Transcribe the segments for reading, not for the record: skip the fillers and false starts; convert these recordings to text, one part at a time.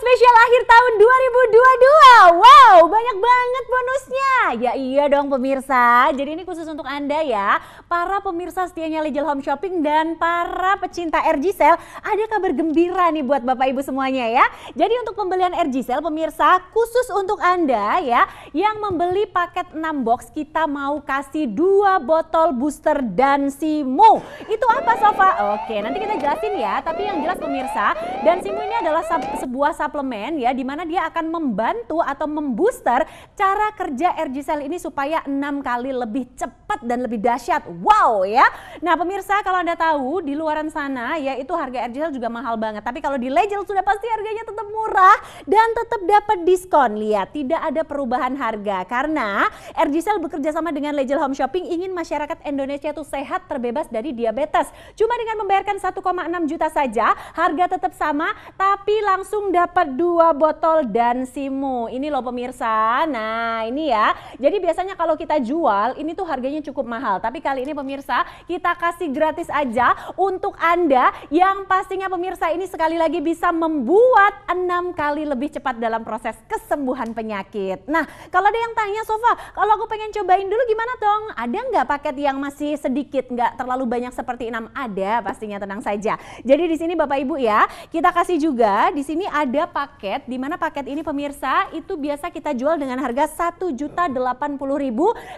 spesial akhir tahun 2022. Wow, banyak banget bonusnya. Ya iya dong pemirsa. Jadi ini khusus untuk Anda ya, para pemirsa setianya Legel Home Shopping dan para pecinta RG Sale. Ada kabar gembira nih buat Bapak Ibu semuanya ya. Jadi untuk pembelian RG Sale pemirsa, khusus untuk Anda ya yang membeli paket 6 box, kita mau kasih 2 botol booster Dansimo. Itu apa Sofa? Oke, nanti kita jelasin ya. Tapi yang jelas pemirsa, Dansimo ini adalah sebuah suplemen ya, dimana dia akan membantu atau membooster cara kerja RG Cell ini supaya 6 kali lebih cepat dan lebih dahsyat. Wow ya. Nah pemirsa, kalau Anda tahu di luaran sana ya itu harga RG Cell juga mahal banget. Tapi kalau di Legel sudah pasti harganya tetap murah dan tetap dapat diskon. Lihat, tidak ada perubahan harga karena RG Cell bekerja sama dengan Legel Home Shopping ingin masyarakat Indonesia itu sehat, terbebas dari diabetes. Cuma dengan membayarkan 1,6 juta saja, harga tetap sama tapi langsung dapat 2 botol Dansimo. Ini loh pemirsa. Nah ini ya, jadi biasanya kalau kita jual ini tuh harganya cukup mahal, tapi kali ini pemirsa kita kasih gratis aja untuk Anda yang pastinya pemirsa ini sekali lagi bisa membuat 6 kali lebih cepat dalam proses kesembuhan penyakit. Nah kalau ada yang tanya, Sofa, kalau aku pengen cobain dulu gimana dong? Ada nggak paket yang masih sedikit, nggak terlalu banyak seperti 6? Ada pastinya, tenang saja. Jadi di sini Bapak Ibu ya, kita kasih juga di sini ada paket, di mana paket ini pemirsa itu biasa kita jual dengan harga 1.080.000,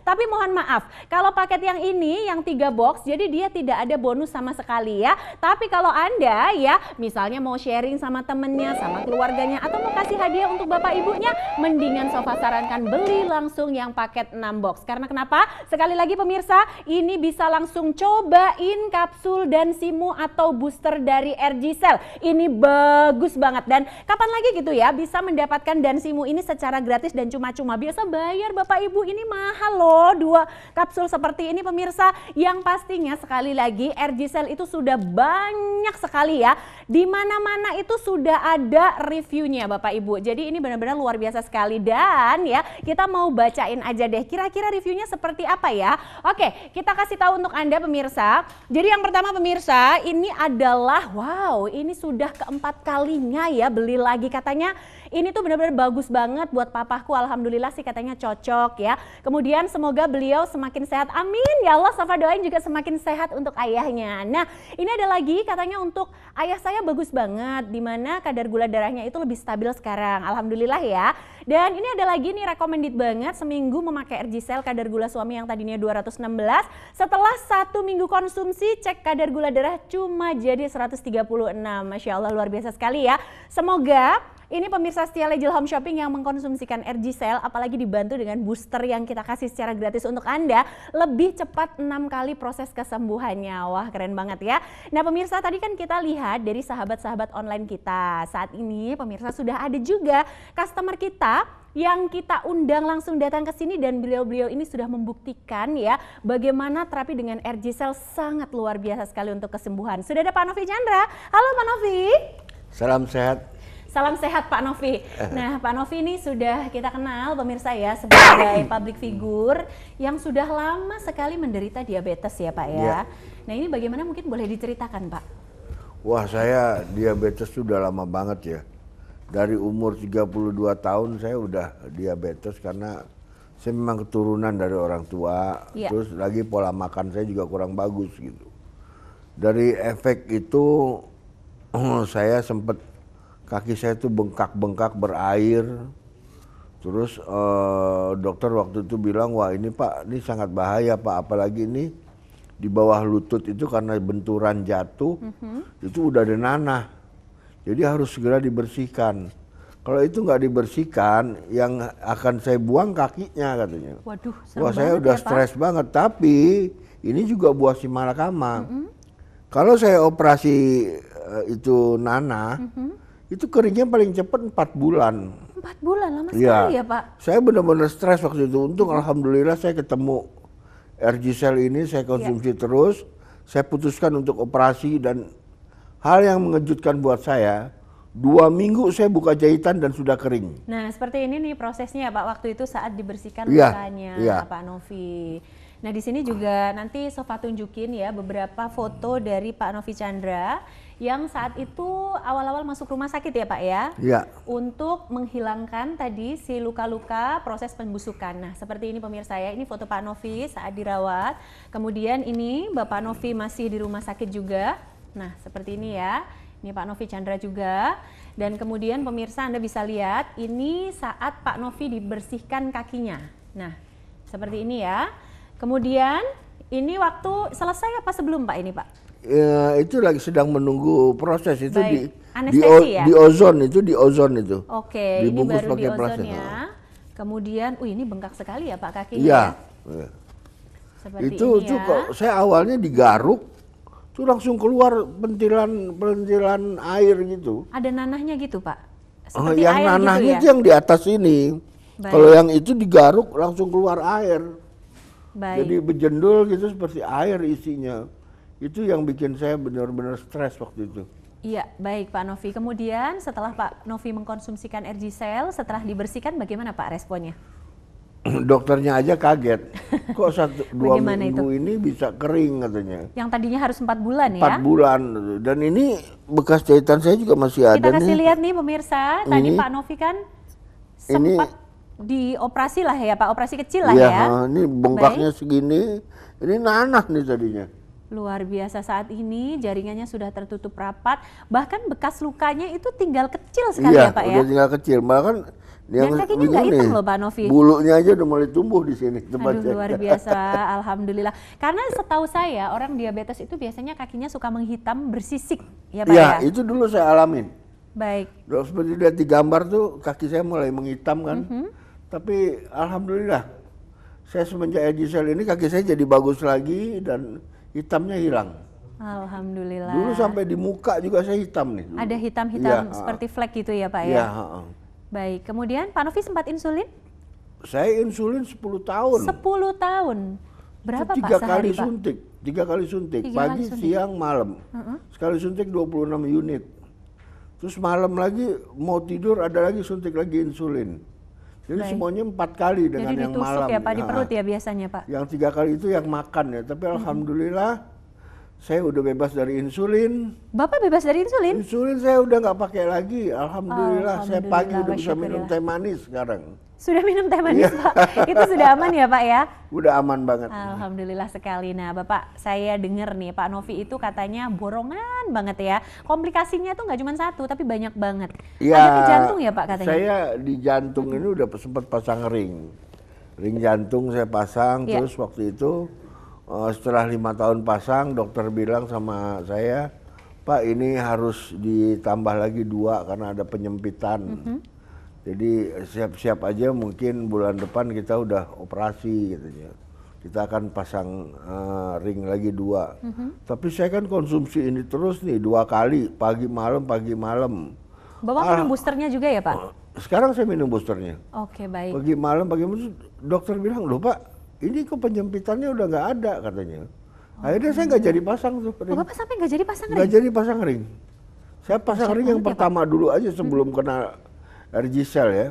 tapi mohon maaf kalau paket yang ini yang 3 box jadi dia tidak ada bonus sama sekali ya. Tapi kalau Anda ya misalnya mau sharing sama temennya, sama keluarganya, atau mau kasih hadiah untuk Bapak Ibunya, mendingan Sofa sarankan beli langsung yang paket 6 box. Karena kenapa? Sekali lagi pemirsa, ini bisa langsung cobain kapsul Dansimo atau booster dari RG Cell. Ini bagus banget, dan kapan lagi gitu ya bisa mendapatkan Dansimo ini secara gratis dan cuma-cuma. Biasa bayar Bapak Ibu, ini mahal loh 2 kapsul seperti ini pemirsa. Yang pastinya sekali lagi RG Cell itu sudah banyak sekali ya, di mana-mana itu sudah ada reviewnya Bapak Ibu. Jadi ini benar-benar luar biasa sekali, dan ya kita mau bacain aja deh kira-kira reviewnya seperti apa ya. Oke, kita kasih tahu untuk Anda pemirsa. Jadi yang pertama pemirsa, ini adalah wow, ini sudah keempat kalinya ya beli lagi, katanya ini tuh benar-benar bagus banget buat papaku. Alhamdulillah sih katanya cocok ya. Kemudian semoga beliau semakin sehat, amin ya Allah. Safa doain juga semakin sehat untuk ayahnya. Nah ini ada lagi katanya untuk ayah saya bagus banget, dimana kadar gula darahnya itu lebih stabil sekarang, alhamdulillah ya. Dan ini ada lagi nih recommended banget, seminggu memakai RG Cell, kadar gula suami yang tadinya 216, setelah 1 minggu konsumsi cek kadar gula darah cuma jadi 136. Masya Allah, luar biasa sekali ya. Semoga ini pemirsa setia Legel Home Shopping yang mengkonsumsikan RG Cell, apalagi dibantu dengan booster yang kita kasih secara gratis untuk Anda, lebih cepat 6 kali proses kesembuhannya. Wah keren banget ya. Nah pemirsa, tadi kan kita lihat dari sahabat-sahabat online kita. Saat ini pemirsa sudah ada juga customer kita yang kita undang langsung datang ke sini, dan beliau-beliau ini sudah membuktikan ya bagaimana terapi dengan RG Cell sangat luar biasa sekali untuk kesembuhan. Sudah ada Pak Novi Chandra. Halo Pak Novi. Salam sehat. Salam sehat Pak Novi. Nah Pak Novi ini sudah kita kenal pemirsa ya sebagai public figure yang sudah lama sekali menderita diabetes ya Pak ya. Nah ini bagaimana, mungkin boleh diceritakan Pak? Wah, saya diabetes sudah lama banget ya. Dari umur 32 tahun saya udah diabetes karena saya memang keturunan dari orang tua. Terus lagi pola makan saya juga kurang bagus gitu. Dari efek itu saya sempat, kaki saya tuh bengkak-bengkak berair. Terus dokter waktu itu bilang, wah ini Pak, ini sangat bahaya Pak, apalagi ini di bawah lutut itu karena benturan jatuh, itu udah ada nanah. Jadi harus segera dibersihkan. Kalau itu nggak dibersihkan, yang akan saya buang kakinya katanya. Waduh, wah saya udah ya, stres banget, tapi ini juga buah si malakama. Kalau saya operasi itu nanah, itu keringnya paling cepat 4 bulan. 4 bulan, lama sekali ya Pak? Saya benar-benar stres waktu itu. Untung alhamdulillah saya ketemu RG Cell ini, saya konsumsi terus. Saya putuskan untuk operasi, dan hal yang mengejutkan buat saya, 2 minggu saya buka jahitan dan sudah kering. Nah seperti ini nih prosesnya Pak waktu itu saat dibersihkan lukanya Pak Novi. Nah di sini juga nanti Sofa tunjukin ya beberapa foto dari Pak Novi Chandra yang saat itu awal-awal masuk rumah sakit ya Pak ya? Iya. Untuk menghilangkan tadi si luka-luka proses pembusukan. Nah seperti ini pemirsa ya, ini foto Pak Novi saat dirawat. Kemudian ini Bapak Novi masih di rumah sakit juga. Nah seperti ini ya, ini Pak Novi Chandra juga. Dan kemudian pemirsa Anda bisa lihat, ini saat Pak Novi dibersihkan kakinya. Nah seperti ini ya. Kemudian ini waktu selesai apa sebelum Pak ini Pak? Ya, itu lagi sedang menunggu proses itu. Baik. Anestesi ya? Di ozon itu. Oke, dibungkus ini baru di pakai ozon plastik. ya. Kemudian, ini bengkak sekali ya Pak kakinya Iya. ya. Seperti Itu ini ya. kok saya awalnya digaruk, tuh langsung keluar pentilan air gitu. Ada nanahnya gitu Pak? Seperti Yang air nanahnya gitu itu ya? yang di atas ini. Baik. Kalau yang itu digaruk langsung keluar air. Baik. Jadi bejendul gitu seperti air isinya. Itu yang bikin saya benar-benar stres waktu itu. Iya, baik Pak Novi. Kemudian setelah Pak Novi mengkonsumsikan RG-Cell, setelah dibersihkan bagaimana Pak responnya? Dokternya aja kaget. Kok 1-2 Bagaimana minggu ini bisa kering katanya. Yang tadinya harus 4 bulan ya? 4 bulan. Dan ini bekas jahitan saya juga masih ada Kita kasih nih. lihat nih pemirsa, tadi Ini. Pak Novi kan Ini. sempat dioperasi lah ya Pak, operasi kecil lah Iya, ya. ini bengkaknya segini. Ini nanah nih tadinya. Luar biasa, saat ini jaringannya sudah tertutup rapat, bahkan bekas lukanya itu tinggal kecil sekali ya Pak ya. Udah tinggal kecil. Bahkan Dan kakinya nggak begini, hitam loh Pak Novi. Bulunya aja udah mulai tumbuh di sini Aduh tempatnya. luar biasa, alhamdulillah. Karena setahu saya orang diabetes itu biasanya kakinya suka menghitam bersisik ya Pak ya. Ya, itu dulu saya alamin. Baik. Seperti lihat di gambar tuh kaki saya mulai menghitam kan. Tapi alhamdulillah saya semenjak RG-Cell ini kaki saya jadi bagus lagi dan hitamnya hilang. Alhamdulillah. Dulu sampai di muka juga saya hitam nih. Ada hitam-hitam Iya, seperti flek gitu ya Pak ya. Iya. Baik, kemudian Pak Novi sempat insulin? Saya insulin 10 tahun. 10 tahun. Berapa Itu Pak 3 sehari kali Pak? suntik. 3 kali suntik. 3 Pagi, kali suntik. siang, malam. Sekali suntik 26 unit. Terus malam lagi mau tidur ada lagi suntik lagi insulin. Jadi Baik. semuanya 4 kali dengan Jadi yang ditusuk malam. ya Pak di perut ya biasanya Pak? Yang 3 kali itu yang makan ya. Tapi alhamdulillah saya udah bebas dari insulin. Bapak bebas dari insulin? Insulin saya udah nggak pakai lagi. Alhamdulillah. Saya pagi Alhamdulillah, udah bisa minum wasyukurillah. teh manis sekarang. Sudah minum teh manis Iya. Pak? Itu sudah aman ya Pak ya? Udah aman banget. Alhamdulillah sekali. Nah Bapak, saya dengar nih Pak Novi itu katanya borongan banget ya. Komplikasinya tuh nggak cuma satu tapi banyak banget. Ada ke jantung ya Pak katanya? Saya di jantung ini udah sempat pasang ring. Ring jantung saya pasang, Iya. terus waktu itu setelah 5 tahun pasang, dokter bilang sama saya, Pak ini harus ditambah lagi 2 karena ada penyempitan. Jadi siap-siap aja mungkin bulan depan kita udah operasi gitu ya. Kita akan pasang ring lagi 2. Tapi saya kan konsumsi ini terus nih 2 kali, pagi malam. Bapak minum boosternya juga ya Pak? Sekarang saya minum boosternya. Oke baik. Pagi malam, dokter bilang, loh Pak, ini kok penyempitannya udah nggak ada katanya. Akhirnya saya nggak jadi pasang tuh ring. Bapak sampai nggak jadi pasang Nggak ring? jadi pasang ring. Saya pasang ring yang banget ya, pertama dulu aja sebelum kena RG-Cell ya.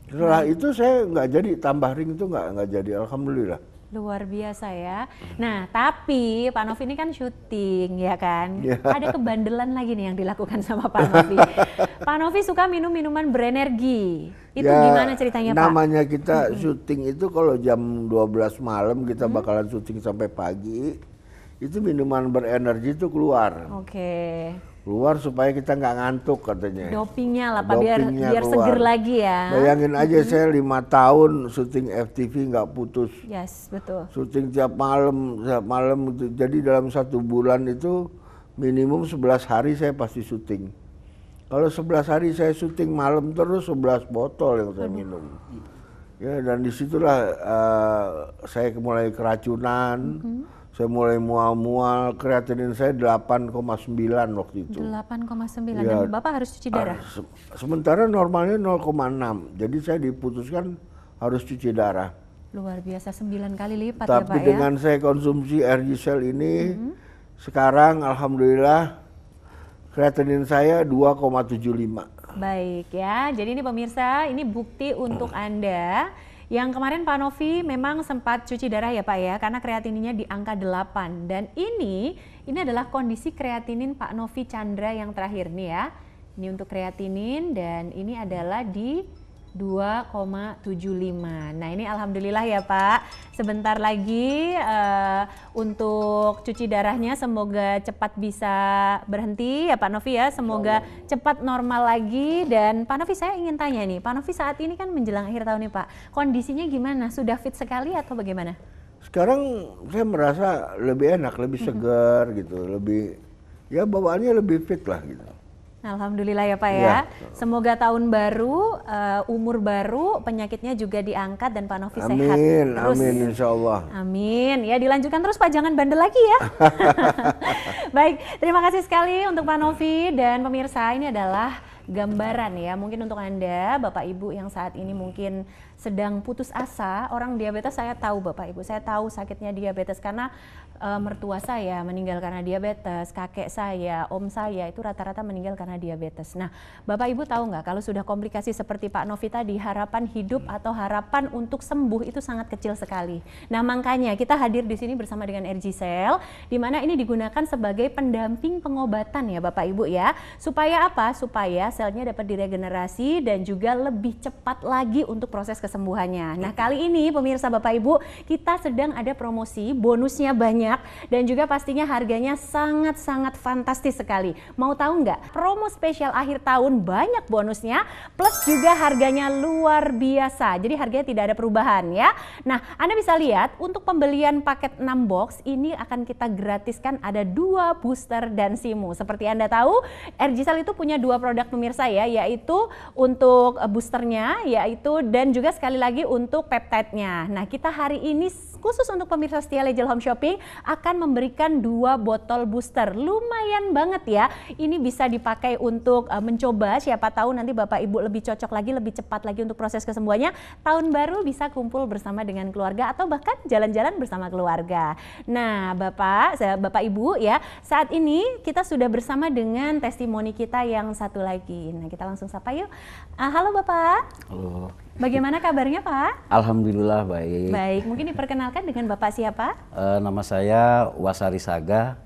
Setelah itu saya nggak jadi, tambah ring itu nggak jadi, alhamdulillah. Luar biasa ya. Nah, tapi Pak Novi ini kan syuting ya kan. Iya. Ada kebandelan lagi nih yang dilakukan sama Pak Novi. Pak Novi suka minum minuman berenergi. Itu Ya, gimana ceritanya Pak? namanya kita syuting itu kalau jam 12 malam kita bakalan syuting sampai pagi. Itu minuman berenergi itu keluar. Oke. Keluar supaya kita nggak ngantuk katanya. Dopingnya lah Pak, biar Dopingnya keluar. seger lagi ya. Bayangin aja saya 5 tahun syuting FTV nggak putus. Yes, betul. Syuting tiap malam gitu. Jadi dalam 1 bulan itu minimum 11 hari saya pasti syuting. Kalau 11 hari saya syuting malam terus 11 botol yang saya minum. Ya, dan disitulah saya mulai keracunan. Saya mulai mual-mual, kreatinin saya 8,9 waktu itu. 8,9 Ya. dan Bapak harus cuci darah. Sementara normalnya 0,6. Jadi saya diputuskan harus cuci darah. Luar biasa, 9 kali lipat ya Tapi Pak dengan saya konsumsi RG-Cell ini, sekarang alhamdulillah kreatinin saya 2,75. Baik ya, jadi ini pemirsa, ini bukti untuk Anda Yang kemarin Pak Novi memang sempat cuci darah ya Pak ya, karena kreatininnya di angka 8. Dan ini adalah kondisi kreatinin Pak Novi Chandra yang terakhir nih ya. Ini untuk kreatinin dan ini adalah di 2,75. Nah ini alhamdulillah ya Pak, sebentar lagi untuk cuci darahnya semoga cepat bisa berhenti ya Pak Novi ya, semoga cepat normal lagi. Dan Pak Novi, saya ingin tanya nih, Pak Novi saat ini kan menjelang akhir tahun nih Pak, kondisinya gimana? Sudah fit sekali atau bagaimana? Sekarang saya merasa lebih enak, lebih segar gitu, lebih ya bawaannya lebih fit lah gitu. Alhamdulillah ya Pak ya. Semoga tahun baru, umur baru, penyakitnya juga diangkat dan Pak Novi sehat terus. Amin, insya Allah. Amin. Ya dilanjutkan terus Pak, jangan bandel lagi ya. Baik, terima kasih sekali untuk Pak Novi dan pemirsa. Ini adalah gambaran ya, mungkin untuk Anda Bapak Ibu yang saat ini mungkin sedang putus asa. Orang diabetes saya tahu Bapak Ibu, saya tahu sakitnya diabetes karena mertua saya meninggal karena diabetes, kakek saya, om saya itu rata-rata meninggal karena diabetes. Nah, Bapak Ibu tahu nggak kalau sudah komplikasi seperti Pak Novi tadi, harapan hidup atau harapan untuk sembuh itu sangat kecil sekali. Nah, makanya kita hadir di sini bersama dengan RG-Cell, di mana ini digunakan sebagai pendamping pengobatan ya Bapak Ibu ya. Supaya apa? Supaya selnya dapat diregenerasi dan juga lebih cepat lagi untuk proses kesembuhannya. Nah, kali ini pemirsa Bapak Ibu, kita sedang ada promosi, bonusnya banyak dan juga pastinya harganya sangat-sangat fantastis sekali. Mau tahu nggak? Promo spesial akhir tahun banyak bonusnya, plus juga harganya luar biasa. Jadi harganya tidak ada perubahan ya. Nah, Anda bisa lihat untuk pembelian paket 6 box ini akan kita gratiskan ada 2 booster dan SIMU. Seperti Anda tahu, RG-Cell itu punya 2 produk pemirsa ya, yaitu untuk boosternya, yaitu dan juga sekali lagi untuk peptide-nya. Nah, kita hari ini khusus untuk pemirsa setia Legel Home Shopping akan memberikan 2 botol booster. Lumayan banget ya. Ini bisa dipakai untuk mencoba, siapa tahu nanti Bapak Ibu lebih cocok lagi, lebih cepat lagi untuk proses kesembuhannya. Tahun baru bisa kumpul bersama dengan keluarga atau bahkan jalan-jalan bersama keluarga. Nah, Bapak Ibu ya, saat ini kita sudah bersama dengan testimoni kita yang satu lagi. Nah, kita langsung sapa yuk. Halo Bapak. Halo. Bagaimana kabarnya Pak? Alhamdulillah baik. Baik, mungkin diperkenalkan dengan Bapak siapa? Nama saya Wasari Saga,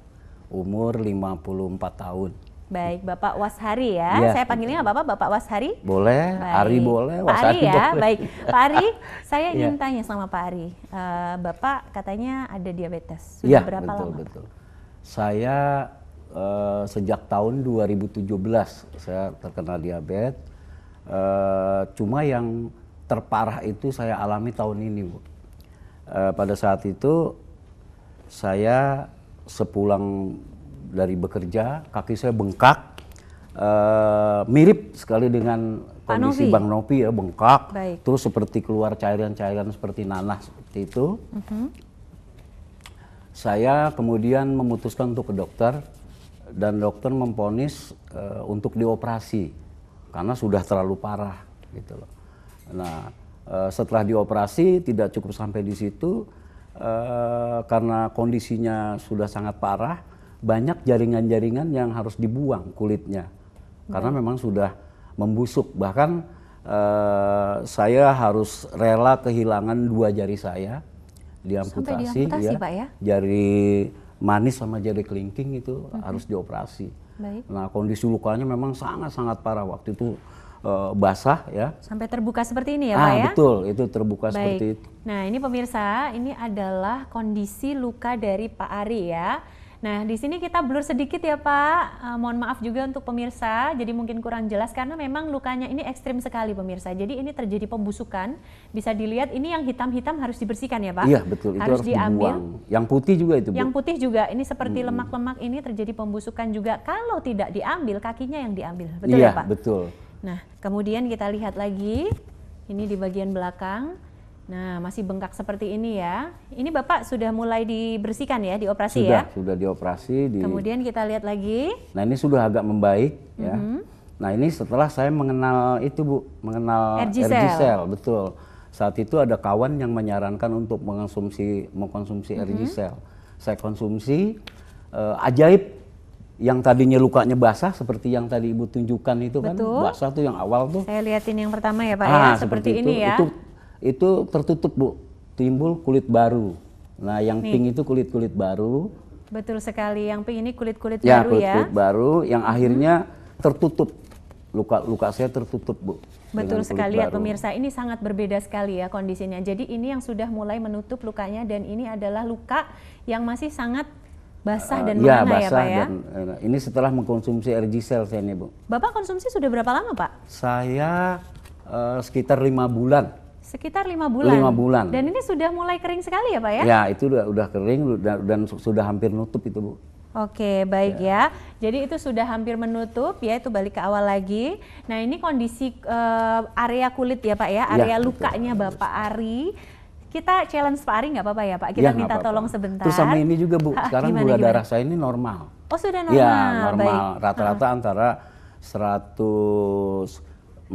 umur 54 tahun. Baik, Bapak Washari ya. Saya panggilnya Bapak Washari? Boleh, baik. Ari boleh, Pak Ari ya, boleh. baik. Pak Ari, saya ingin tanya sama Pak Ari. Bapak katanya ada diabetes, sudah berapa lama? Betul. Saya sejak tahun 2017 saya terkena diabetes. Cuma yang terparah itu saya alami tahun ini, Bu. Pada saat itu saya sepulang dari bekerja, kaki saya bengkak, mirip sekali dengan kondisi Bang Novi ya, bengkak. Baik. Terus seperti keluar cairan-cairan seperti nanah seperti itu. Saya kemudian memutuskan untuk ke dokter dan dokter memvonis untuk dioperasi karena sudah terlalu parah gitu loh. Nah, setelah dioperasi tidak cukup sampai di situ, karena kondisinya sudah sangat parah, banyak jaringan-jaringan yang harus dibuang kulitnya, karena memang sudah membusuk. Bahkan saya harus rela kehilangan 2 jari saya, diamputasi ya, Pak, ya? Jari manis sama jari kelingking itu harus dioperasi. Baik. Nah, kondisi lukanya memang sangat-sangat parah waktu itu. Basah ya. Sampai terbuka seperti ini ya Pak ya? Betul, itu terbuka seperti itu. Nah ini pemirsa, ini adalah kondisi luka dari Pak Ari ya. Nah di sini kita blur sedikit ya Pak, mohon maaf juga untuk pemirsa, jadi mungkin kurang jelas karena memang lukanya ini ekstrim sekali pemirsa. Jadi ini terjadi pembusukan, bisa dilihat ini yang hitam-hitam harus dibersihkan ya Pak? Iya betul, itu harus diambil. Dibuang. Yang putih juga itu Bu? Yang putih juga, ini seperti lemak-lemak ini terjadi pembusukan juga. Kalau tidak diambil, kakinya yang diambil, betul ya Pak? Iya betul. Nah, kemudian kita lihat lagi, ini di bagian belakang. Nah, masih bengkak seperti ini ya. Ini Bapak sudah mulai dibersihkan ya, dioperasi ya? Sudah dioperasi. Kemudian kita lihat lagi. Nah, ini sudah agak membaik ya. Nah, ini setelah saya mengenal itu Bu, mengenal RG-Cell, betul. Saat itu ada kawan yang menyarankan untuk mengkonsumsi RG-Cell. Saya konsumsi, ajaib. Yang tadinya lukanya basah seperti yang tadi Ibu tunjukkan itu. Betul. Kan basah tuh yang awal tuh. Saya lihatin yang pertama ya Pak ya, seperti ini ya. Itu itu tertutup Bu, timbul kulit baru. Nah yang pink itu kulit-kulit baru. Betul sekali, yang pink ini kulit-kulit Ya, baru ya. kulit-kulit baru yang akhirnya tertutup. Luka saya tertutup Bu. Betul sekali ya pemirsa, ini sangat berbeda sekali ya kondisinya. Jadi ini yang sudah mulai menutup lukanya dan ini adalah luka yang masih sangat basah dan ya, menganga ya basah Pak ya? Dan, ini setelah mengkonsumsi RG-Cell saya ini Bu. Bapak konsumsi sudah berapa lama Pak? Saya sekitar 5 bulan. Sekitar 5 bulan. 5 bulan. Dan ini sudah mulai kering sekali ya Pak ya? Ya itu udah kering dan sudah hampir nutup itu Bu. Oke, baik ya. Jadi itu sudah hampir menutup ya, itu balik ke awal lagi. Nah ini kondisi area kulit ya Pak ya, area lukanya Bapak Ari. Kita challenge Pak Ari nggak apa-apa ya Pak? Kita minta tolong sebentar. Terus sama ini juga Bu, sekarang gula darah saya ini normal. Oh sudah normal? Ya normal, rata-rata antara 140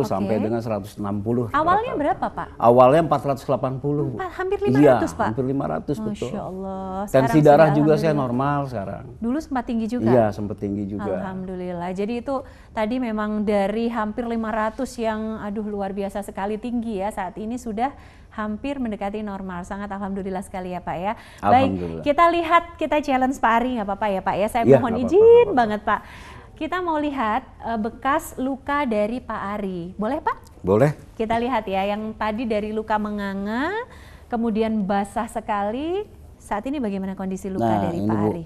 sampai dengan 160. Awalnya berapa Pak? Awalnya 480 Bu. Hampir 500 iya, Pak? Hampir 500 betul. Masya Allah. Tensi darah juga saya normal sekarang. Dulu sempat tinggi juga? Iya sempat tinggi juga. Alhamdulillah. Jadi itu tadi memang dari hampir 500 yang aduh luar biasa sekali tinggi ya, saat ini sudah hampir mendekati normal. Sangat alhamdulillah sekali ya Pak ya. Baik, kita lihat, kita challenge Pak Ari nggak apa-apa ya Pak ya. Saya mohon izin banget Pak. Kita mau lihat bekas luka dari Pak Ari. Boleh Pak? Boleh. Kita lihat ya, yang tadi dari luka menganga, kemudian basah sekali. Saat ini bagaimana kondisi luka dari Pak Ari?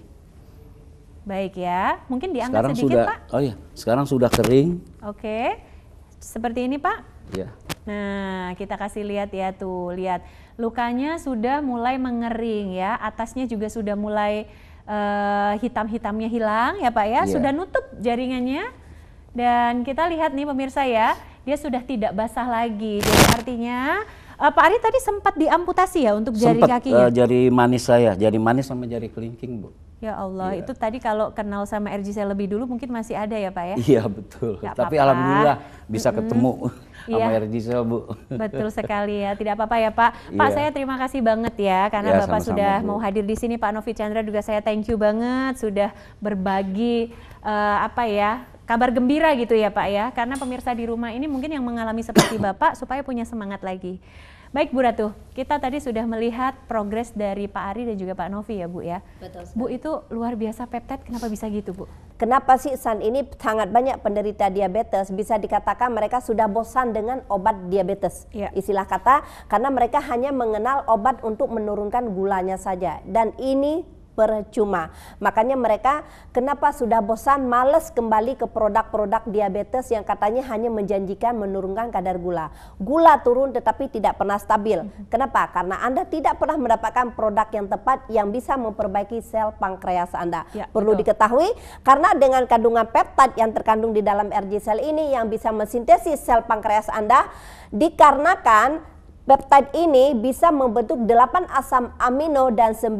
Baik ya, mungkin diangkat sekarang sedikit sudah, Pak. Oh iya, sekarang sudah kering. Oke, seperti ini Pak. Ya. Nah, kita kasih lihat ya tuh, lihat lukanya sudah mulai mengering ya, atasnya juga sudah mulai hitam-hitamnya hilang ya Pak ya, sudah nutup jaringannya. Dan kita lihat nih pemirsa ya, dia sudah tidak basah lagi. Jadi artinya Pak Ari tadi sempat diamputasi ya untuk jari kakinya? Jari manis saya, jari manis sama jari kelingking Bu. Ya Allah, itu tadi kalau kenal sama RG-Cell lebih dulu mungkin masih ada ya Pak ya? Iya betul, tapi alhamdulillah bisa ketemu sama RG-Cell Bu. Betul sekali ya, tidak apa-apa ya Pak. Pak saya terima kasih banget ya, karena Bapak sudah mau hadir di sini. Pak Novi Chandra juga saya thank you banget sudah berbagi kabar gembira gitu ya Pak ya. Karena pemirsa di rumah ini mungkin yang mengalami seperti Bapak supaya punya semangat lagi. Baik Bu Ratu, kita tadi sudah melihat progres dari Pak Ari dan juga Pak Novi ya Bu ya. Betul sekali. Bu itu luar biasa peptide, kenapa bisa gitu Bu? Kenapa sih saat ini sangat banyak penderita diabetes, bisa dikatakan mereka sudah bosan dengan obat diabetes. Istilah kata, karena mereka hanya mengenal obat untuk menurunkan gulanya saja. Dan ini percuma. Makanya mereka kenapa sudah bosan, males kembali ke produk-produk diabetes yang katanya hanya menjanjikan menurunkan kadar gula. Gula turun tetapi tidak pernah stabil. Kenapa? Karena Anda tidak pernah mendapatkan produk yang tepat yang bisa memperbaiki sel pankreas Anda. Perlu diketahui karena dengan kandungan peptide yang terkandung di dalam RG-Cell ini yang bisa mensintesis sel pankreas Anda, dikarenakan peptide ini bisa membentuk 8 asam amino dan 19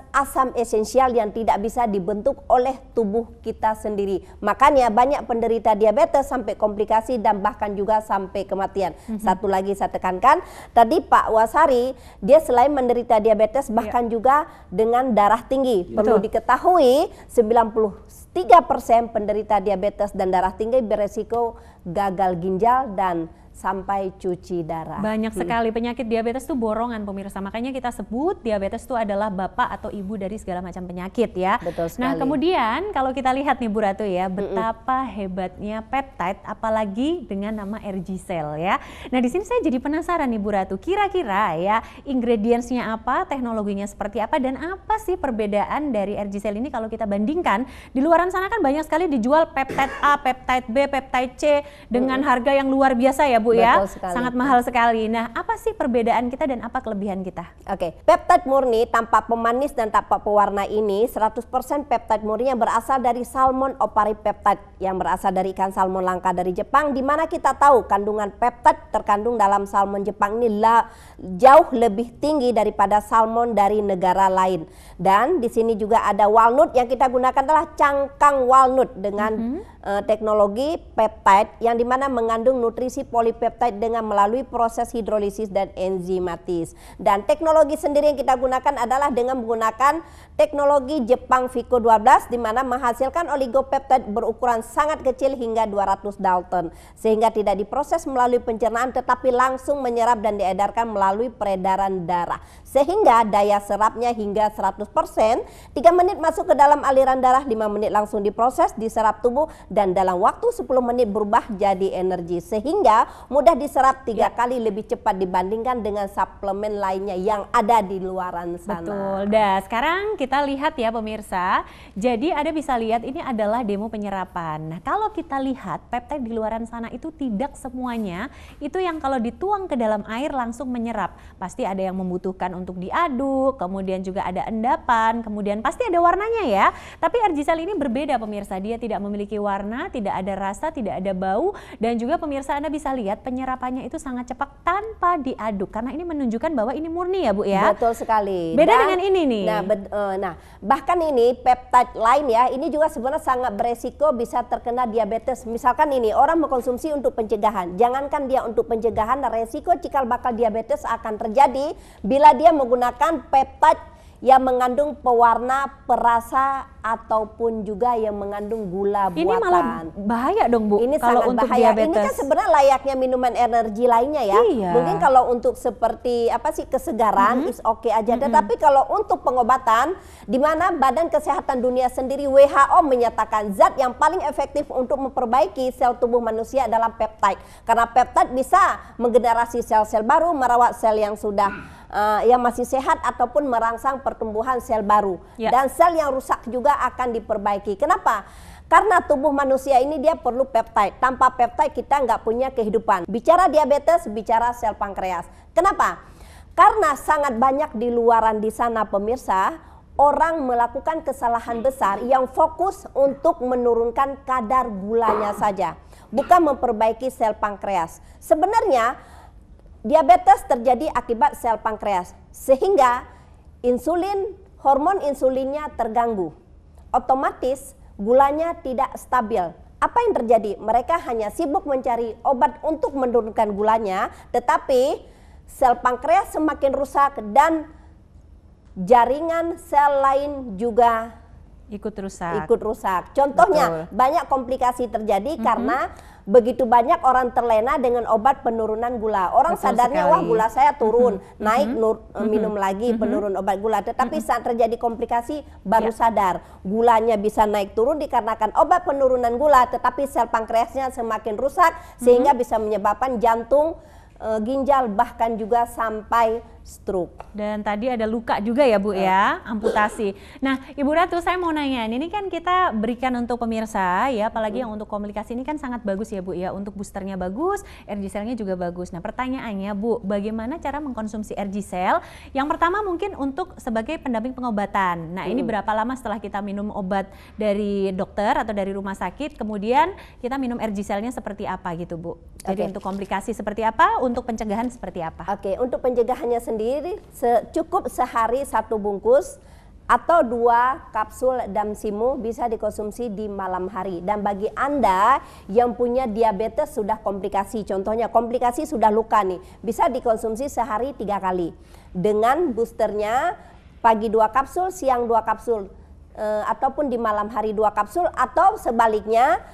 asam esensial yang tidak bisa dibentuk oleh tubuh kita sendiri. Makanya banyak penderita diabetes sampai komplikasi dan bahkan juga sampai kematian. Satu lagi saya tekankan, tadi Pak Wasari, dia selain menderita diabetes bahkan juga dengan darah tinggi. Perlu diketahui 93% penderita diabetes dan darah tinggi beresiko gagal ginjal dan sampai cuci darah. Banyak sekali penyakit diabetes itu borongan pemirsa. Makanya kita sebut diabetes itu adalah bapak atau ibu dari segala macam penyakit ya. Betul sekali. Nah kemudian kalau kita lihat nih Bu Ratu ya, betapa hebatnya peptide apalagi dengan nama RG-Cell ya. Nah di sini saya jadi penasaran nih Bu Ratu, kira-kira ya ingredientsnya apa, teknologinya seperti apa, dan apa sih perbedaan dari RG-Cell ini kalau kita bandingkan di luaran sana kan banyak sekali dijual peptide A, peptide B, peptide C dengan harga yang luar biasa ya Bu ya, sangat mahal sekali. Nah, apa sih perbedaan kita dan apa kelebihan kita? Oke, peptide murni tanpa pemanis dan tanpa pewarna ini 100% peptide murni yang berasal dari salmon oparipeptide yang berasal dari ikan salmon langka dari Jepang, di mana kita tahu kandungan peptide terkandung dalam salmon Jepang ini jauh lebih tinggi daripada salmon dari negara lain. Dan di sini juga ada walnut, yang kita gunakan adalah cangkang walnut dengan teknologi peptide yang dimana mengandung nutrisi polipeptide dengan melalui proses hidrolisis dan enzimatis. Dan teknologi sendiri yang kita gunakan adalah dengan menggunakan teknologi Jepang Vico 12 di mana menghasilkan oligopeptide berukuran sangat kecil hingga 200 Dalton sehingga tidak diproses melalui pencernaan tetapi langsung menyerap dan diedarkan melalui peredaran darah sehingga daya serapnya hingga 100%. 3 menit masuk ke dalam aliran darah, 5 menit langsung diproses, diserap tubuh dan dalam waktu 10 menit berubah jadi energi sehingga mudah diserap 3 kali lebih cepat dibandingkan dengan suplemen lainnya yang ada di luaran sana. Betul. Dah, sekarang kita lihat ya pemirsa. Jadi Anda bisa lihat ini adalah demo penyerapan. Nah, kalau kita lihat peptide di luaran sana itu tidak semuanya itu yang kalau dituang ke dalam air langsung menyerap. Pasti ada yang membutuhkan untuk diaduk, kemudian juga ada endapan, kemudian pasti ada warnanya ya. Tapi RG-Cell ini berbeda pemirsa, dia tidak memiliki warna, tidak ada rasa, tidak ada bau, dan juga pemirsa Anda bisa lihat penyerapannya itu sangat cepat tanpa diaduk karena ini menunjukkan bahwa ini murni ya Bu ya. Betul sekali. Beda dengan ini nih. Nah, bahkan ini peptide lain ya, ini juga sebenarnya sangat beresiko bisa terkena diabetes. Misalkan ini orang mengkonsumsi untuk pencegahan, jangankan dia untuk pencegahan, resiko cikal bakal diabetes akan terjadi bila dia menggunakan peptide yang mengandung pewarna, perasa ataupun juga yang mengandung gula buatan. Ini malah bahaya dong Bu. Ini kalau sangat untuk bahaya. diabetes. Ini kan sebenarnya layaknya minuman energi lainnya ya. Iya. Mungkin kalau untuk seperti apa sih kesegaran is oke aja. Tetapi kalau untuk pengobatan, di mana Badan Kesehatan Dunia sendiri WHO menyatakan zat yang paling efektif untuk memperbaiki sel tubuh manusia adalah peptide. Karena peptide bisa menggenerasi sel-sel baru, merawat sel yang sudah yang masih sehat ataupun merangsang pertumbuhan sel baru. Ya. Dan sel yang rusak juga akan diperbaiki. Kenapa? Karena tubuh manusia ini dia perlu peptide. Tanpa peptide kita nggak punya kehidupan. Bicara diabetes, bicara sel pankreas. Kenapa? Karena sangat banyak di luaran di sana pemirsa, orang melakukan kesalahan besar yang fokus untuk menurunkan kadar gulanya saja, bukan memperbaiki sel pankreas. Sebenarnya diabetes terjadi akibat sel pankreas, sehingga hormon insulinnya terganggu. Otomatis gulanya tidak stabil. Apa yang terjadi? Mereka hanya sibuk mencari obat untuk menurunkan gulanya, tetapi sel pankreas semakin rusak dan jaringan sel lain juga ikut rusak. Contohnya banyak komplikasi terjadi karena begitu banyak orang terlena dengan obat penurunan gula. Orang sadarnya wah gula saya turun, naik minum lagi penurun obat gula. Tetapi saat terjadi komplikasi baru sadar gulanya bisa naik turun dikarenakan obat penurunan gula, tetapi sel pankreasnya semakin rusak sehingga bisa menyebabkan jantung, ginjal bahkan juga sampai stroke. Dan tadi ada luka juga ya Bu ya, amputasi. Nah Ibu Ratu saya mau nanya, ini kan kita berikan untuk pemirsa ya, apalagi yang untuk komunikasi ini kan sangat bagus ya Bu ya, untuk boosternya bagus, RG-Cell-nya juga bagus. Nah pertanyaannya Bu, bagaimana cara mengkonsumsi RG-Cell? Yang pertama mungkin untuk sebagai pendamping pengobatan. Nah ini berapa lama setelah kita minum obat dari dokter atau dari rumah sakit, kemudian kita minum RG-Cell-nya seperti apa gitu Bu? Jadi untuk komplikasi seperti apa, untuk pencegahan seperti apa? Untuk pencegahannya sendiri cukup sehari 1 bungkus atau 2 kapsul Damsimu bisa dikonsumsi di malam hari. Dan bagi Anda yang punya diabetes sudah komplikasi, contohnya komplikasi sudah luka nih, bisa dikonsumsi sehari 3 kali. Dengan boosternya pagi 2 kapsul, siang 2 kapsul, ataupun di malam hari 2 kapsul, atau sebaliknya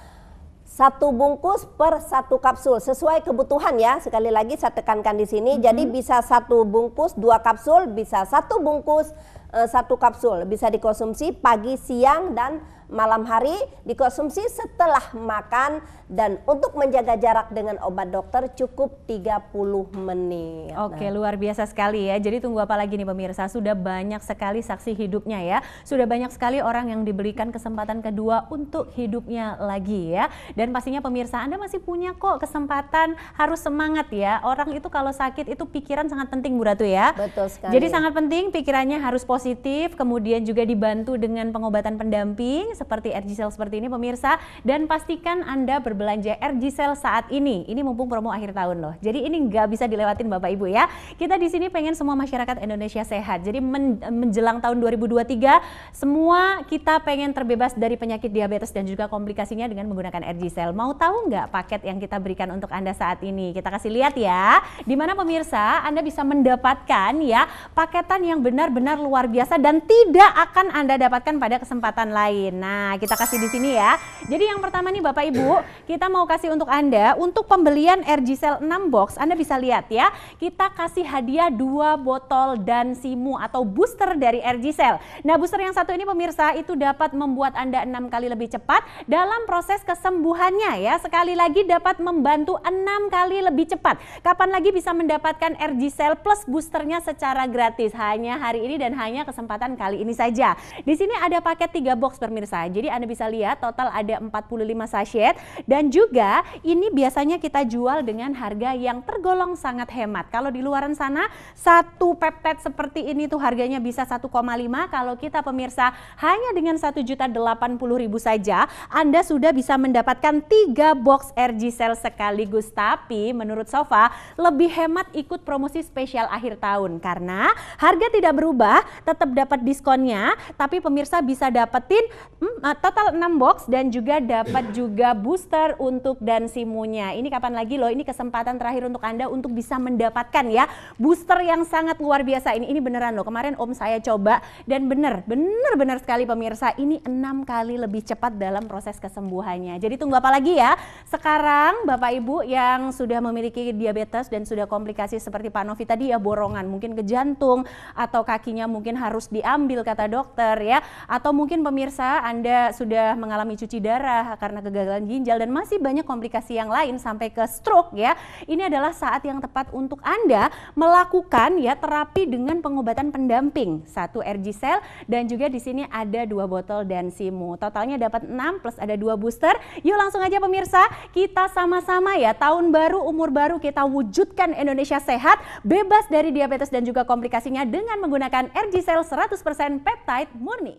1 bungkus per 1 kapsul sesuai kebutuhan ya. Sekali lagi saya tekankan di sini. Jadi bisa 1 bungkus 2 kapsul, bisa 1 bungkus 1 kapsul. Bisa dikonsumsi pagi, siang dan malam hari, dikonsumsi setelah makan, dan untuk menjaga jarak dengan obat dokter cukup 30 menit. Oke, luar biasa sekali ya. Jadi tunggu apa lagi nih pemirsa, sudah banyak sekali saksi hidupnya ya. Sudah banyak sekali orang yang diberikan kesempatan kedua untuk hidupnya lagi ya. Dan pastinya pemirsa Anda masih punya kok kesempatan, harus semangat ya. Orang itu kalau sakit itu pikiran sangat penting Bu Ratu ya. Betul sekali. Jadi sangat penting pikirannya harus positif, kemudian juga dibantu dengan pengobatan pendamping seperti RG-Cell seperti ini pemirsa, dan pastikan Anda berbelanja RG-Cell saat ini. Ini mumpung promo akhir tahun loh. Jadi ini nggak bisa dilewatin Bapak Ibu ya. Kita di sini pengen semua masyarakat Indonesia sehat. Jadi menjelang tahun 2023 semua kita pengen terbebas dari penyakit diabetes dan juga komplikasinya dengan menggunakan RG-Cell. Mau tahu nggak paket yang kita berikan untuk Anda saat ini? Kita kasih lihat ya. Di mana pemirsa Anda bisa mendapatkan ya paketan yang benar-benar luar biasa dan tidak akan Anda dapatkan pada kesempatan lain. Nah, kita kasih di sini ya. Jadi yang pertama nih Bapak Ibu, kita mau kasih untuk Anda untuk pembelian RG-Cell 6 box. Anda bisa lihat ya, kita kasih hadiah 2 botol Dansimu atau booster dari RG-Cell. Nah, booster yang satu ini pemirsa itu dapat membuat Anda 6 kali lebih cepat dalam proses kesembuhannya ya. Sekali lagi dapat membantu 6 kali lebih cepat. Kapan lagi bisa mendapatkan RG-Cell plus boosternya secara gratis? Hanya hari ini dan hanya kesempatan kali ini saja. Di sini ada paket 3 box pemirsa. Jadi Anda bisa lihat total ada 45 sachet dan juga ini biasanya kita jual dengan harga yang tergolong sangat hemat. Kalau di luaran sana satu peptide seperti ini tuh harganya bisa 1,5. Kalau kita pemirsa hanya dengan 1.080.000 saja Anda sudah bisa mendapatkan 3 box RG-Cell sekaligus. Tapi menurut Sofa lebih hemat ikut promosi spesial akhir tahun karena harga tidak berubah, tetap dapat diskonnya, tapi pemirsa bisa dapetin total 6 box dan juga dapat juga booster untuk Dansimunya. Ini kapan lagi loh, ini kesempatan terakhir untuk Anda untuk bisa mendapatkan ya booster yang sangat luar biasa. Ini beneran loh, kemarin Om saya coba dan bener sekali pemirsa, ini 6 kali lebih cepat dalam proses kesembuhannya. Jadi tunggu apa lagi ya? Sekarang Bapak Ibu yang sudah memiliki diabetes dan sudah komplikasi seperti Pak Novi tadi ya, borongan mungkin ke jantung atau kakinya mungkin harus diambil kata dokter ya, atau mungkin pemirsa Anda sudah mengalami cuci darah karena kegagalan ginjal dan masih banyak komplikasi yang lain sampai ke stroke ya. Ini adalah saat yang tepat untuk Anda melakukan ya terapi dengan pengobatan pendamping. 1 RG-Cell dan juga di sini ada 2 botol Dansimu. Totalnya dapat 6 plus ada 2 booster. Yuk langsung aja pemirsa, kita sama-sama ya tahun baru, umur baru kita wujudkan Indonesia sehat, bebas dari diabetes dan juga komplikasinya dengan menggunakan RG-Cell 100% peptide murni.